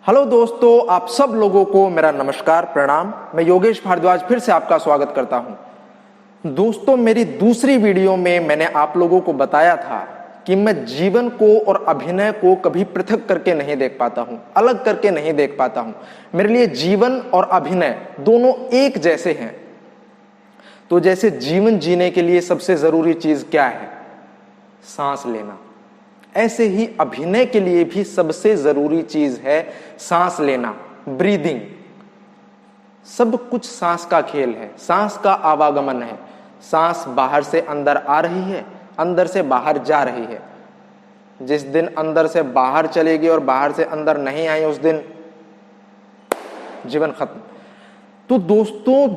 Hello दोस्तों, आप सब लोगों को मेरा नमस्कार प्रणाम। मैं योगेश भारद्वाज फिर से आपका स्वागत करता हूं। दोस्तों, मेरी दूसरी वीडियो में मैंने आप लोगों को बताया था कि मैं जीवन को और अभिनय को कभी पृथक करके नहीं देख पाता हूं, अलग करके नहीं देख पाता हूं। मेरे लिए जीवन और अभिनय दोनों एक जैसे हैं। तो जैसे जीवन जीने के लिए सबसे जरूरी चीज क्या है? सांस लेना। ऐसे ही अभिनय के लिए भी सबसे जरूरी चीज है सांस लेना, ब्रीदिंग। सब कुछ सांस का खेल है, सांस का आवागमन है। सांस बाहर से अंदर आ रही है, अंदर से बाहर जा रही है। जिस दिन अंदर से बाहर चलेगी और बाहर से अंदर नहीं आई, उस दिन जीवन खत्म। तो दोस्तों,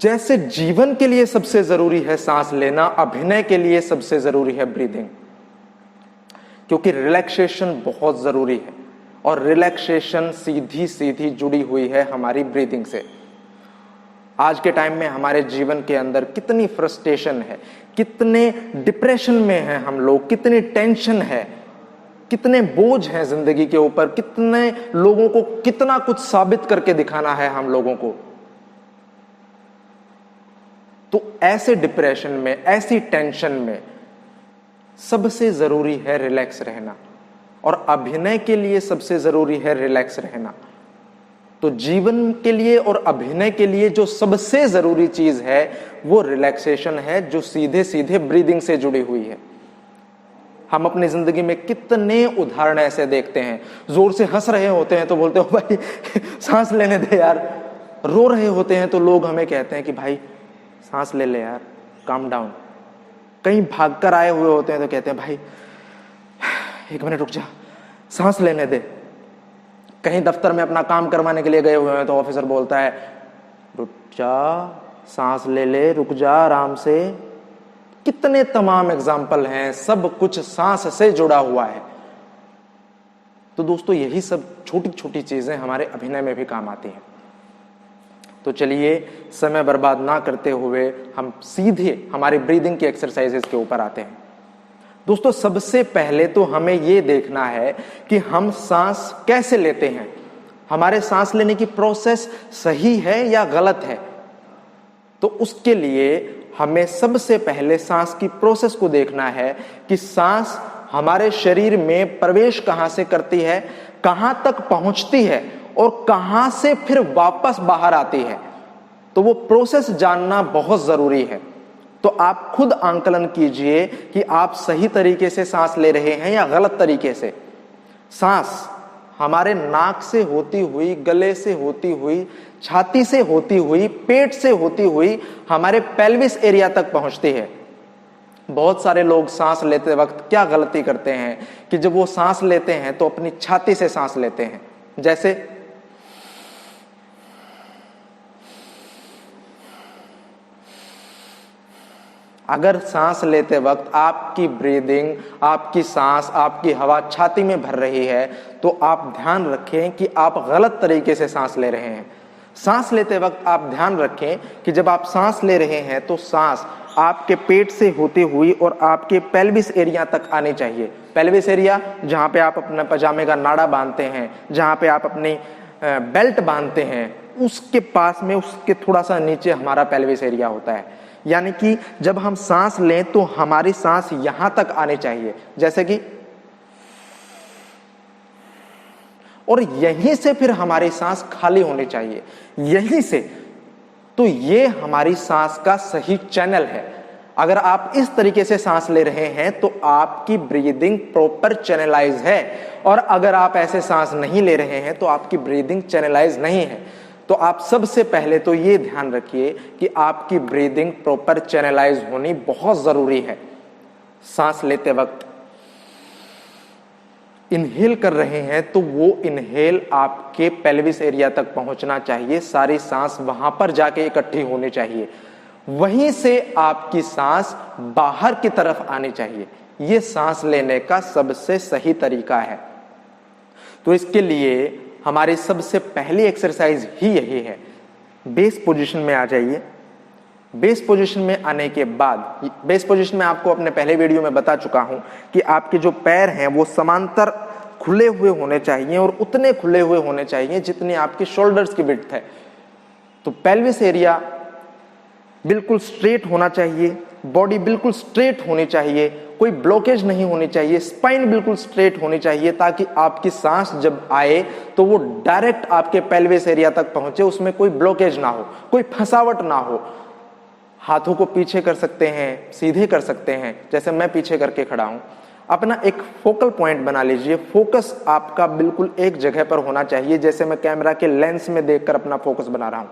जैसे जीवन के लिए सबसे जरूरी है सांस लेना, अभिनय के लिए सबसे जरूरी है ब्रीदिंग। क्योंकि रिलैक्सेशन बहुत जरूरी है और रिलैक्सेशन सीधी सीधी जुड़ी हुई है हमारी ब्रीदिंग से। आज के टाइम में हमारे जीवन के अंदर कितनी फ्रस्ट्रेशन है, कितने डिप्रेशन में हैं हम लोग, कितनी टेंशन है, कितने बोझ हैं जिंदगी के ऊपर, कितने लोगों को कितना कुछ साबित करके दिखाना है हम लोगों को। तो ऐसे डिप्रेशन में, ऐसी टेंशन में सबसे जरूरी है रिलैक्स रहना, और अभिनय के लिए सबसे जरूरी है रिलैक्स रहना। तो जीवन के लिए और अभिनय के लिए जो सबसे जरूरी चीज है वो रिलैक्सेशन है, जो सीधे सीधे ब्रीदिंग से जुड़ी हुई है। हम अपनी जिंदगी में कितने उदाहरण ऐसे देखते हैं। जोर से हंस रहे होते हैं तो बोलते हो भाई सांस लेने दे यार। रो रहे होते हैं तो लोग हमें कहते हैं कि भाई सांस ले ले यार, काम डाउन। कहीं भागकर आए हुए होते हैं तो कहते हैं भाई 1 मिनट रुक जा, सांस लेने दे। कहीं दफ्तर में अपना काम करवाने के लिए गए हुए हैं तो ऑफिसर बोलता है रुक जा, सांस ले ले, रुक जा आराम से। कितने तमाम एग्जाम्पल हैं, सब कुछ सांस से जुड़ा हुआ है। तो दोस्तों, यही सब छोटी छोटी चीजें हमारे अभिनय में भी काम आती हैं। तो चलिए समय बर्बाद ना करते हुए हम सीधे हमारी ब्रीदिंग की एक्सरसाइजेस के ऊपर आते हैं। दोस्तों, सबसे पहले तो हमें यह देखना है कि हम सांस कैसे लेते हैं, हमारे सांस लेने की प्रोसेस सही है या गलत है। तो उसके लिए हमें सबसे पहले सांस की प्रोसेस को देखना है कि सांस हमारे शरीर में प्रवेश कहां से करती है, कहां तक पहुंचती है और कहां से फिर वापस बाहर आती है। तो वो प्रोसेस जानना बहुत जरूरी है। तो आप खुद आंकलन कीजिए कि आप सही तरीके से सांस ले रहे हैं या गलत तरीके से। सांस हमारे नाक से होती हुई, गले से होती हुई, छाती से होती हुई, पेट से होती हुई हमारे पेल्विस एरिया तक पहुंचती है। बहुत सारे लोग सांस लेते वक्त क्या गलती करते हैं कि जब वो सांस लेते हैं तो अपनी छाती से सांस लेते हैं। जैसे अगर सांस लेते वक्त आपकी ब्रीदिंग, आपकी सांस, आपकी हवा छाती में भर रही है तो आप ध्यान रखें कि आप गलत तरीके से सांस ले रहे हैं। सांस लेते वक्त आप ध्यान रखें कि जब आप सांस ले रहे हैं तो सांस आपके पेट से होती हुई और आपके पेल्विस एरिया तक आनी चाहिए। पेल्विस एरिया जहां पे आप अपने पजामे का नाड़ा बांधते हैं, जहां पे आप अपनी बेल्ट बांधते हैं, उसके पास में, उसके थोड़ा सा नीचे हमारा पेल्विस एरिया होता है। यानी कि जब हम सांस लें तो हमारी सांस यहां तक आनी चाहिए, जैसे कि, और यहीं से फिर हमारी सांस खाली होनी चाहिए, यहीं से। तो ये हमारी सांस का सही चैनल है। अगर आप इस तरीके से सांस ले रहे हैं तो आपकी ब्रीदिंग प्रॉपर चैनलाइज है, और अगर आप ऐसे सांस नहीं ले रहे हैं तो आपकी ब्रीदिंग चैनलाइज नहीं है। तो आप सबसे पहले तो ये ध्यान रखिए कि आपकी ब्रीदिंग प्रॉपर चैनलाइज होनी बहुत जरूरी है। सांस लेते वक्त इनहेल कर रहे हैं तो वो इनहेल आपके पेल्विस एरिया तक पहुंचना चाहिए, सारी सांस वहां पर जाके इकट्ठी होनी चाहिए, वहीं से आपकी सांस बाहर की तरफ आनी चाहिए। ये सांस लेने का सबसे सही तरीका है। तो इसके लिए हमारी सबसे पहली एक्सरसाइज ही यही है। बेस पोजीशन में आ जाइए। बेस पोजीशन में आने के बाद, बेस पोजीशन में आपको अपने पहले वीडियो में बता चुका हूं कि आपके जो पैर हैं वो समांतर खुले हुए होने चाहिए और उतने खुले हुए होने चाहिए जितनी आपकी शोल्डर्स की विड्थ है। तो पेल्विस एरिया बिल्कुल स्ट्रेट होना चाहिए, बॉडी बिल्कुल स्ट्रेट होनी चाहिए, कोई ब्लॉकेज नहीं होनी चाहिए, स्पाइन बिल्कुल स्ट्रेट होनी चाहिए ताकि आपकी सांस जब आए तो वो डायरेक्ट आपके पेल्विस एरिया तक पहुंचे, उसमें कोई ब्लॉकेज ना हो, कोई फंसावट ना हो। हाथों को पीछे कर सकते हैं, सीधे कर सकते हैं, जैसे मैं पीछे करके खड़ा हूं। अपना एक फोकल पॉइंट बना लीजिए, फोकस आपका बिल्कुल एक जगह पर होना चाहिए, जैसे मैं कैमरा के लेंस में देखकर अपना फोकस बना रहा हूं।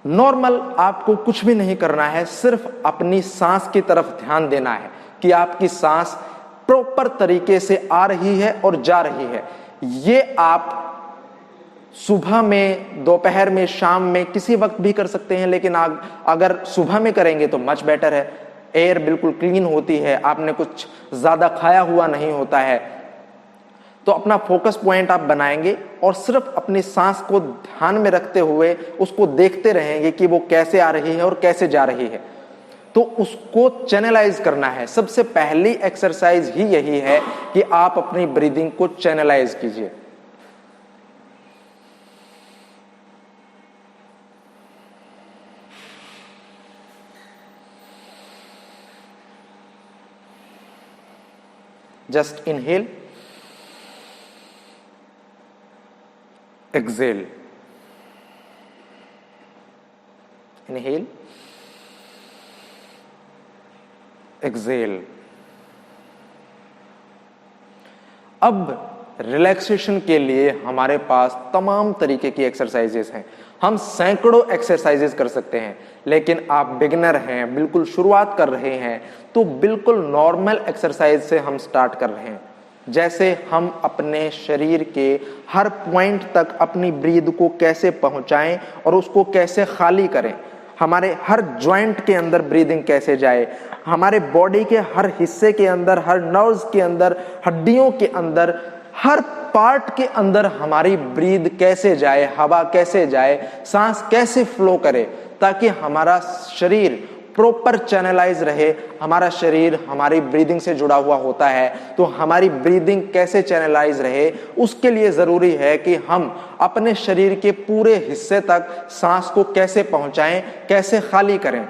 नॉर्मल आपको कुछ भी नहीं करना है, सिर्फ अपनी सांस की तरफ ध्यान देना है कि आपकी सांस प्रॉपर तरीके से आ रही है और जा रही है। ये आप सुबह में, दोपहर में, शाम में, किसी वक्त भी कर सकते हैं, लेकिन अगर सुबह में करेंगे तो मच बेटर है। एयर बिल्कुल क्लीन होती है, आपने कुछ ज्यादा खाया हुआ नहीं होता है। तो अपना फोकस पॉइंट आप बनाएंगे और सिर्फ अपनी सांस को ध्यान में रखते हुए उसको देखते रहेंगे कि वो कैसे आ रही है और कैसे जा रही है। तो उसको चैनलाइज करना है। सबसे पहली एक्सरसाइज ही यही है कि आप अपनी ब्रीदिंग को चैनलाइज कीजिए। Just inhale, exhale, inhale, exhale। अब रिलैक्सेशन के लिए हमारे पास तमाम तरीके की एक्सरसाइजेस हैं। हम सैकड़ों एक्सरसाइजेस कर सकते हैं, लेकिन आप बिगिनर हैं, बिल्कुल शुरुआत कर रहे हैं, तो बिल्कुल नॉर्मल एक्सरसाइज से हम स्टार्ट कर रहे हैं। जैसे हम अपने शरीर के हर पॉइंट तक अपनी ब्रीद को कैसे पहुंचाएं और उसको कैसे खाली करें, हमारे हर जॉइंट के अंदर ब्रीदिंग कैसे जाए, हमारे बॉडी के हर हिस्से के अंदर, हर नर्व्स के अंदर, हड्डियों के अंदर, हर पार्ट के अंदर हमारी ब्रीद कैसे जाए, हवा कैसे जाए, सांस कैसे फ्लो करे, ताकि हमारा शरीर प्रॉपर चैनलाइज रहे। हमारा शरीर हमारी ब्रीदिंग से जुड़ा हुआ होता है, तो हमारी ब्रीदिंग कैसे चैनलाइज रहे, उसके लिए जरूरी है कि हम अपने शरीर के पूरे हिस्से तक सांस को कैसे पहुंचाएं, कैसे खाली करें।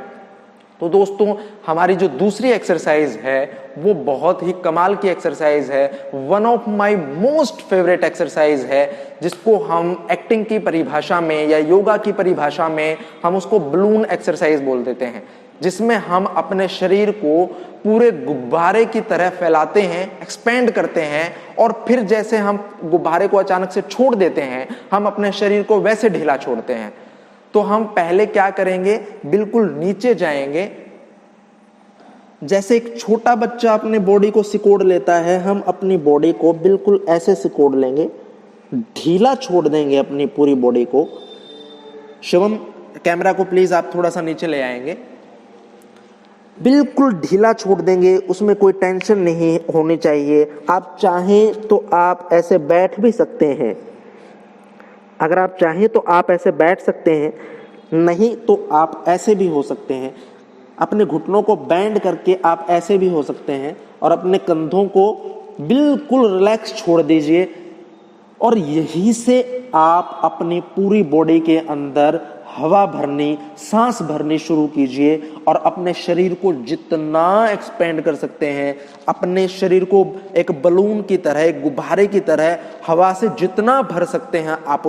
तो दोस्तों, हमारी जो दूसरी एक्सरसाइज है वो बहुत ही कमाल की एक्सरसाइज है, one of my most favourite exercise है, जिसको हम एक्टिंग की परिभाषा में या योगा की परिभाषा में हम उसको बलून एक्सरसाइज बोल देते हैं, जिसमें हम अपने शरीर को पूरे गुब्बारे की तरह फैलाते हैं, एक्सपेंड करते हैं, और फिर जैसे हम गुब्बारे को अचानक से छोड़ देते हैं, हम अपने शरीर को वैसे ढीला छोड़ते हैं। तो हम पहले क्या करेंगे, बिल्कुल नीचे जाएंगे, जैसे एक छोटा बच्चा अपने बॉडी को सिकोड़ लेता है, हम अपनी बॉडी को बिल्कुल ऐसे सिकोड़ लेंगे, ढीला छोड़ देंगे अपनी पूरी बॉडी को। शिवम, कैमरा को प्लीज आप थोड़ा सा नीचे ले आएंगे। बिल्कुल ढीला छोड़ देंगे, उसमें कोई टेंशन नहीं होनी चाहिए। आप चाहें तो आप ऐसे बैठ भी सकते हैं, अगर आप चाहें तो आप ऐसे बैठ सकते हैं, नहीं तो आप ऐसे भी हो सकते हैं। अपने घुटनों को बेंड करके आप ऐसे भी हो सकते हैं, और अपने कंधों को बिल्कुल रिलैक्स छोड़ दीजिए, और यहीं से आप अपनी पूरी बॉडी के अंदर हवा भरनी, सांस भरनी शुरू कीजिए, और अपने शरीर को जितना एक्सपेंड कर सकते हैं, अपने शरीर को एक बलून की तरह, एक गुब्बारे की तरह हवा से जितना भर सकते हैं आप